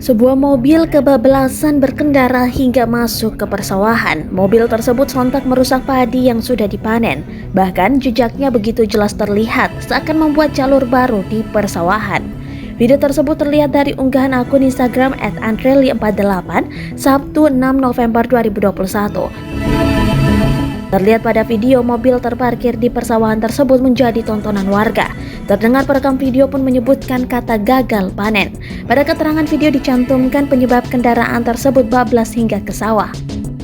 Sebuah mobil kebablasan berkendara hingga masuk ke persawahan. Mobil tersebut sontak merusak padi yang sudah dipanen. Bahkan jejaknya begitu jelas terlihat, seakan membuat jalur baru di persawahan. Video tersebut terlihat dari unggahan akun Instagram @andreli48 Sabtu 6 November 2021. Terlihat pada video, mobil terparkir di persawahan tersebut menjadi tontonan warga. Terdengar perekam video pun menyebutkan kata gagal panen. Pada keterangan video dicantumkan penyebab kendaraan tersebut bablas hingga ke sawah.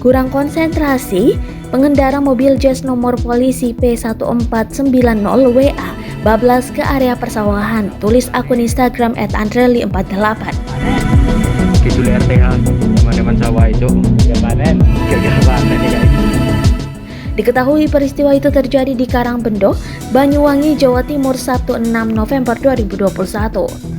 Kurang konsentrasi, pengendara mobil Jazz nomor polisi P1490WA bablas ke area persawahan, tulis akun Instagram @andreli48. Gitu RTH, teman-teman sawah itu gagal panen ya guys. Diketahui peristiwa itu terjadi di Karangbendo, Banyuwangi, Jawa Timur Sabtu 6 November 2021.